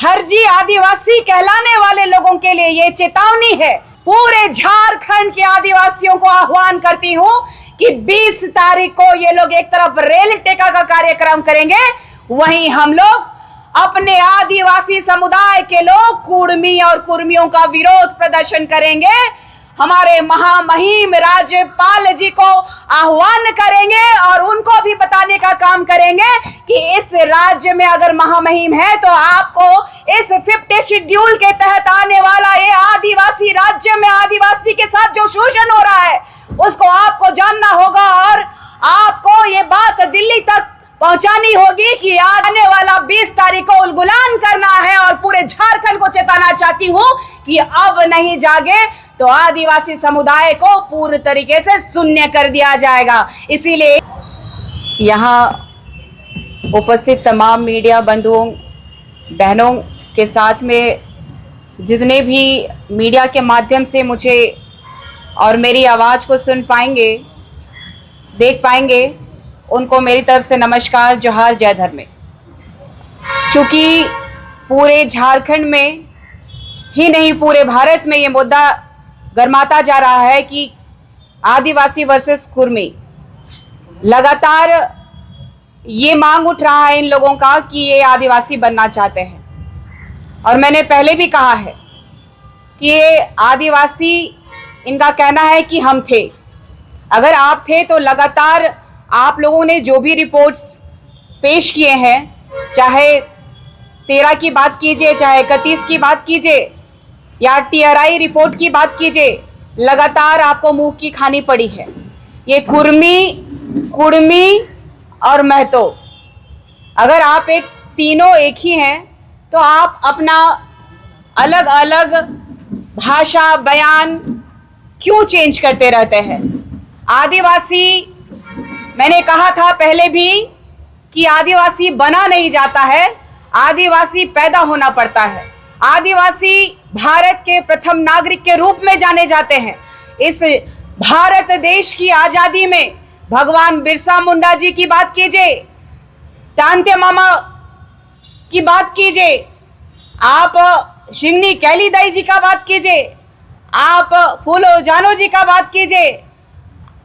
हरजी आदिवासी कहलाने वाले लोगों के लिए ये चेतावनी है। पूरे झारखंड के आदिवासियों को आह्वान करती हूं कि 20 तारीख को ये लोग एक तरफ रेल टेका का कार्यक्रम करेंगे, वहीं हम लोग अपने आदिवासी समुदाय के लोग कुर्मी और कुर्मियों का विरोध प्रदर्शन करेंगे। हमारे महामहिम राज्यपाल जी को आह्वान करेंगे और उनको भी बताने का काम करेंगे कि इस राज्य में अगर महामहिम है तो आपको इस 50 शेड्यूल के तहत आने वाला ये आदिवासी राज्य में आदिवासी के साथ जो शोषण हो रहा है उसको आपको जानना होगा और आपको ये बात दिल्ली तक पहुंचानी होगी कि आने वाला 20 तारीख को उलगुलान करना है। और पूरे झारखंड को चेताना चाहती हूं कि अब नहीं जागे तो आदिवासी समुदाय को पूर्ण तरीके से शून्य कर दिया जाएगा। इसीलिए यहाँ उपस्थित तमाम मीडिया बंधुओं बहनों के साथ में जितने भी मीडिया के माध्यम से मुझे और मेरी आवाज़ को सुन पाएंगे, देख पाएंगे, उनको मेरी तरफ से नमस्कार, जोहार, जय धर्म। चूँकि पूरे झारखंड में ही नहीं पूरे भारत में ये मुद्दा गरमाता जा रहा है कि आदिवासी वर्सेस कुर्मी, लगातार ये मांग उठ रहा है इन लोगों का कि ये आदिवासी बनना चाहते हैं। और मैंने पहले भी कहा है कि ये आदिवासी, इनका कहना है कि हम थे। अगर आप थे तो लगातार आप लोगों ने जो भी रिपोर्ट्स पेश किए हैं, चाहे 13 की बात कीजिए, चाहे 31 की बात कीजिए या TRI रिपोर्ट की बात कीजिए, लगातार आपको मुंह की खानी पड़ी है। ये कुर्मी और महतो, अगर आप तीनों एक ही हैं तो आप अपना अलग अलग भाषा बयान क्यों चेंज करते रहते हैं? आदिवासी, मैंने कहा था पहले भी कि आदिवासी बना नहीं जाता है, आदिवासी पैदा होना पड़ता है। आदिवासी भारत के प्रथम नागरिक के रूप में जाने जाते हैं। इस भारत देश की आजादी में भगवान बिरसा मुंडा जी की बात कीजिए, तांते मामा की बात कीजिए, आप शिंगनी कैलीदाई जी का बात कीजिए, आप फूलो जानो जी का बात कीजिए,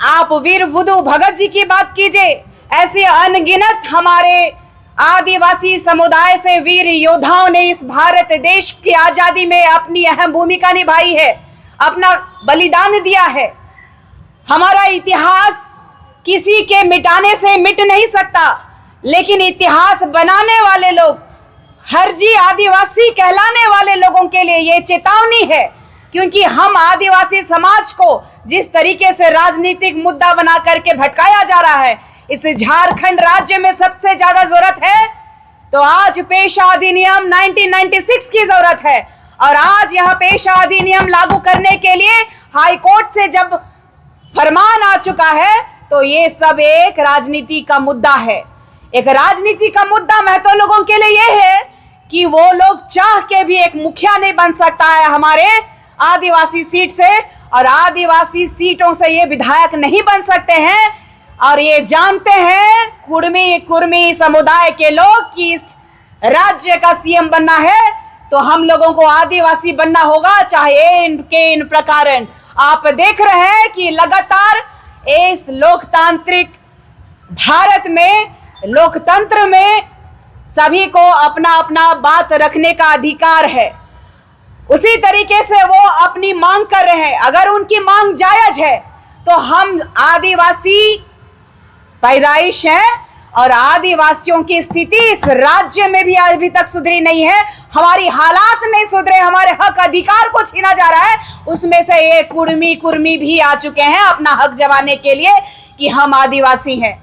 आप वीर बुधु भगत जी की बात कीजिए। ऐसे अनगिनत हमारे आदिवासी समुदाय से वीर योद्धाओं ने इस भारत देश की आजादी में अपनी अहम भूमिका निभाई है, अपना बलिदान दिया है। हमारा इतिहास किसी के मिटाने से मिट नहीं सकता, लेकिन इतिहास बनाने वाले लोग, हरजी आदिवासी कहलाने वाले लोगों के लिए ये चेतावनी है। क्योंकि हम आदिवासी समाज को जिस तरीके से राजनीतिक मुद्दा बना करके भटकाया जा रहा है, इस झारखंड राज्य में सबसे ज्यादा जरूरत है तो आज पेशा अधिनियम 1996 की जरूरत है। और आज यह पेशा अधिनियम लागू करने के लिए हाई कोर्ट से जब फरमान आ चुका है तो ये सब एक राजनीति का मुद्दा है। एक राजनीति का मुद्दा महतो लोगों के लिए यह है कि वो लोग चाह के भी एक मुखिया नहीं बन सकता है हमारे आदिवासी सीट से, और आदिवासी सीटों से ये विधायक नहीं बन सकते हैं। और ये जानते हैं कुर्मी समुदाय के लोग कि इस राज्य का CM बनना है तो हम लोगों को आदिवासी बनना होगा, चाहे इन प्रकार। आप देख रहे हैं कि लगातार इस लोकतांत्रिक भारत में, लोकतंत्र में सभी को अपना अपना बात रखने का अधिकार है। उसी तरीके से वो अपनी मांग कर रहे हैं। अगर उनकी मांग जायज है तो हम आदिवासी पैदाइश हैं और आदिवासियों की स्थिति इस राज्य में भी अभी तक सुधरी नहीं है। हमारी हालात नहीं सुधरे, हमारे हक अधिकार को छीना जा रहा है। उसमें से ये कुर्मी भी आ चुके हैं अपना हक जमाने के लिए कि हम आदिवासी हैं।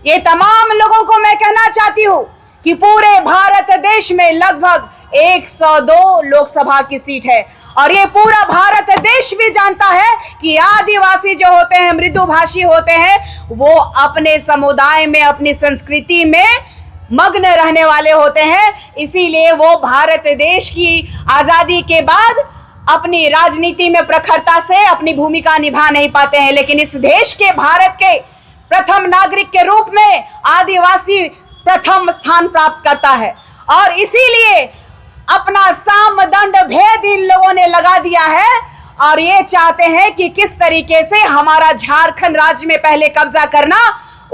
ये तमाम लोगों को मैं कहना चाहती हूँ कि पूरे भारत देश में लगभग 102 लोकसभा की सीट है और ये पूरा भारत देश भी जानता है कि आदिवासी जो होते हैं, मृदुभाषी होते हैं, वो अपने समुदाय में, अपनी संस्कृति में मग्न रहने वाले होते हैं। इसीलिए वो भारत देश की आजादी के बाद अपनी राजनीति में प्रखरता से अपनी भूमिका निभा नहीं पाते हैं। लेकिन इस देश के, भारत के प्रथम नागरिक के रूप में आदिवासी प्रथम स्थान प्राप्त करता है और इसीलिए अपना साम दंड भेद इन लोगों ने लगा दिया है और ये चाहते हैं कि किस तरीके से हमारा झारखंड राज्य में पहले कब्जा करना,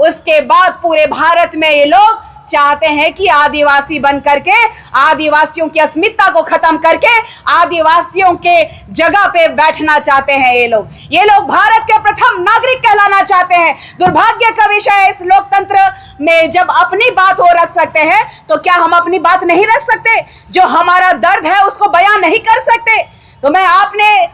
उसके बाद पूरे भारत में ये लोग चाहते हैं कि आदिवासी बन करके आदिवासियों की अस्मिता को खत्म करके आदिवासियों के जगह पे बैठना चाहते हैं। ये लोग भारत के प्रथम नागरिक कहलाना चाहते हैं। दुर्भाग्य का विषय है, इस लोकतंत्र में जब अपनी बात वो रख सकते हैं तो क्या हम अपनी बात नहीं रख सकते? जो हमारा दर्द है उसको बयां नहीं कर सकते? तो मैं आपने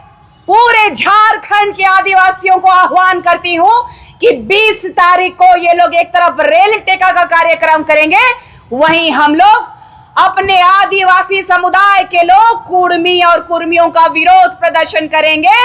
पूरे झारखंड के आदिवासियों को आह्वान करती हूं कि 20 तारीख को ये लोग एक तरफ रेल टेका का कार्यक्रम करेंगे, वहीं हम लोग अपने आदिवासी समुदाय के लोग कुर्मी और कुर्मियों का विरोध प्रदर्शन करेंगे।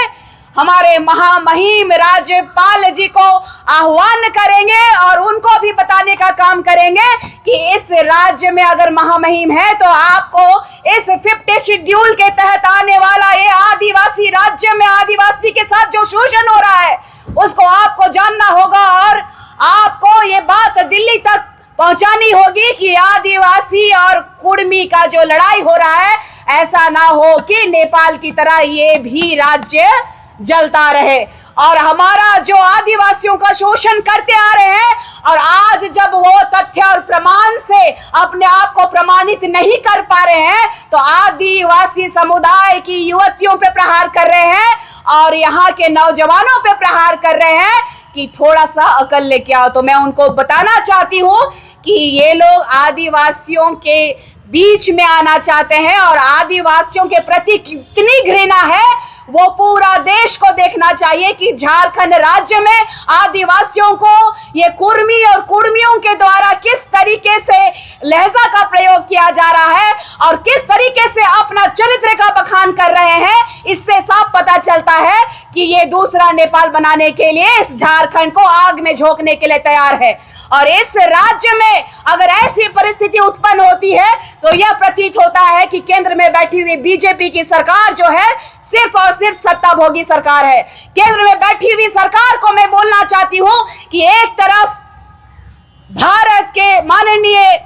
हमारे महामहिम राज्यपाल जी को आह्वान करेंगे और उनको भी बताने का काम करेंगे कि इस राज्य में अगर महामहिम है तो आपको इस 50 शेड्यूल के तहत आने वाला ये आदिवासी राज्य में आदिवासी के साथ जो शोषण हो रहा है उसको आपको जानना होगा और आपको ये बात दिल्ली तक पहुंचानी होगी कि आदिवासी और कुर्मी का जो लड़ाई हो रहा है ऐसा ना हो कि नेपाल की तरह ये भी राज्य जलता रहे। और हमारा जो आदिवासियों का शोषण करते आ रहे हैं और आज जब वो तथ्य और प्रमाण से अपने आप को प्रमाणित नहीं कर पा रहे हैं तो आदिवासी समुदाय की युवतियों पे प्रहार कर रहे हैं और यहाँ के नौजवानों पे प्रहार कर रहे हैं कि थोड़ा सा अकल लेके आओ। तो मैं उनको बताना चाहती हूँ कि ये लोग आदिवासियों के बीच में आना चाहते हैं और आदिवासियों के प्रति कितनी घृणा है वो पूरा देश को देखना चाहिए कि झारखंड राज्य में आदिवासियों को ये कुर्मी और कुर्मियों के द्वारा किस तरीके से लहजा का प्रयोग किया जा रहा है और किस तरीके से अपना चरित्र का बखान कर रहे हैं। इससे साफ पता चलता है कि ये दूसरा नेपाल बनाने के लिए इस झारखंड को आग में झोंकने के लिए तैयार है। और इस राज्य में अगर ऐसी परिस्थिति उत्पन्न होती है तो यह प्रतीत होता है कि केंद्र में बैठी हुई बीजेपी की सरकार जो है सिर्फ और सिर्फ सत्ता भोगी सरकार है। केंद्र में बैठी हुई सरकार को मैं बोलना चाहती हूं कि एक तरफ भारत के माननीय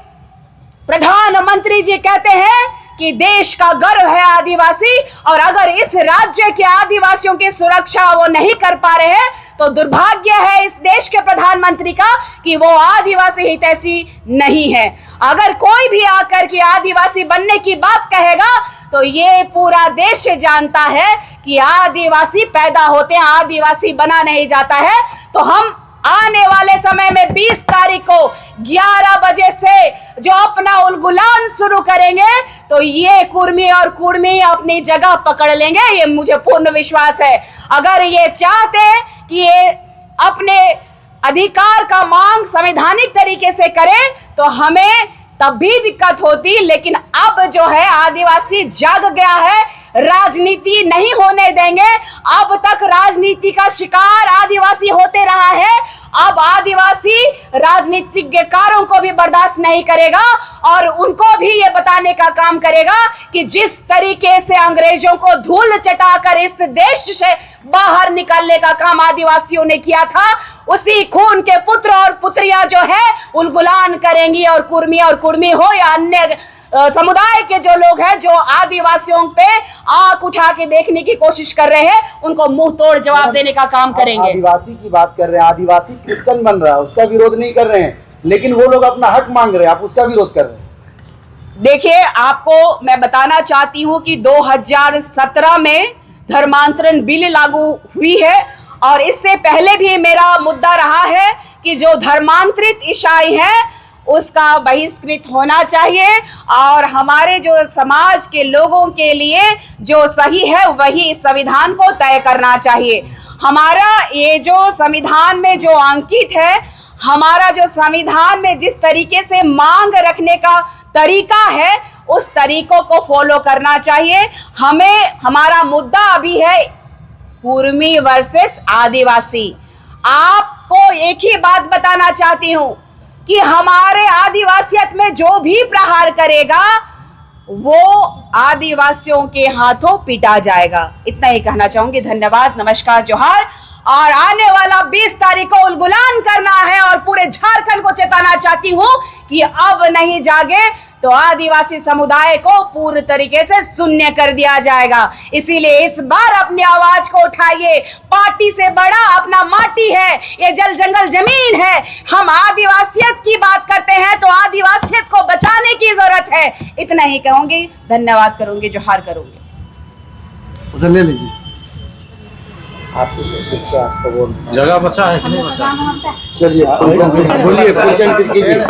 प्रधानमंत्री जी कहते हैं कि देश का गर्व है आदिवासी और अगर इस राज्य के आदिवासियों की सुरक्षा वो नहीं कर पा रहे हैं तो दुर्भाग्य है इस देश के प्रधानमंत्री का कि वो आदिवासी हितैषी नहीं है। अगर कोई भी आकर के आदिवासी बनने की बात कहेगा तो ये पूरा देश जानता है कि आदिवासी पैदा होते हैं, आदिवासी बना नहीं जाता है। तो हम आने वाले समय में 20 तारीख को 11 बजे से जो अपना उलगुलान शुरू करेंगे तो ये कुर्मी और कुर्मी अपनी जगह पकड़ लेंगे, ये मुझे पूर्ण विश्वास है। अगर ये चाहते हैं कि ये अपने अधिकार का मांग संवैधानिक तरीके से करें तो हमें तब भी दिक्कत होती, लेकिन अब जो है आदिवासी जाग गया है, राजनीति नहीं होने देंगे। अब तक राजनीति का शिकार आदिवासी होते रहा है, अब आदिवासी राजनीतिज्ञकारों को भी बर्दाश्त नहीं करेगा और उनको भी ये बताने का काम करेगा कि जिस तरीके से अंग्रेजों को धूल चटाकर इस देश से बाहर निकालने का काम आदिवासियों ने किया था, उसी खून के पुत्र और पुत्रियां जो है उलगुलान करेंगी। और कुर्मी हो या अन्य समुदाय के जो लोग हैं जो आदिवासियों पे आंख उठा के देखने की कोशिश कर रहे हैं उनको मुंह तोड़ जवाब देने का काम करेंगे। आदिवासी की बात कर रहे हैं, आदिवासी क्रिश्चियन बन रहा है, उसका विरोध नहीं कर रहे हैं, लेकिन वो लोग अपना हक मांग रहे हैं, आप उसका विरोध कर रहे हैं। देखिए, आपको मैं बताना चाहती हूं कि 2017 में धर्मांतरण बिल लागू हुई है और इससे पहले भी मेरा मुद्दा रहा है कि जो धर्मांतरित ईसाई हैं उसका बहिष्कृत होना चाहिए और हमारे जो समाज के लोगों के लिए जो सही है वही संविधान को तय करना चाहिए। हमारा ये जो संविधान में जो अंकित है, हमारा जो संविधान में जिस तरीके से मांग रखने का तरीका है उस तरीकों को फॉलो करना चाहिए। हमें हमारा मुद्दा अभी है कुर्मी वर्सेस आदिवासी। आपको एक ही बात बताना चाहती हूं कि हमारे आदिवासियत में जो भी प्रहार करेगा वो आदिवासियों के हाथों पीटा जाएगा। इतना ही कहना चाहूंगी। धन्यवाद, नमस्कार, जोहार। और आने वाला 20 तारीख को उलगुलान करना है और पूरे झारखंड को चेताना चाहती हूं कि अब नहीं जागे तो आदिवासी समुदाय को पूर्ण तरीके से शून्य कर दिया जाएगा। इसीलिए इस बार अपनी आवाज को उठाइए। पार्टी से बड़ा अपना माटी है, ये जल जंगल जमीन है। हम आदिवासियत की बात करते हैं तो आदिवासियत को बचाने की जरूरत है। इतना ही कहूंगी, धन्यवाद करूंगी, जोहार करूंगी। उधर ले लीजिए। आपको आपको बोल जगह बचा है कि नहीं बचा? चलिए बोलिए, फुल कीजिए।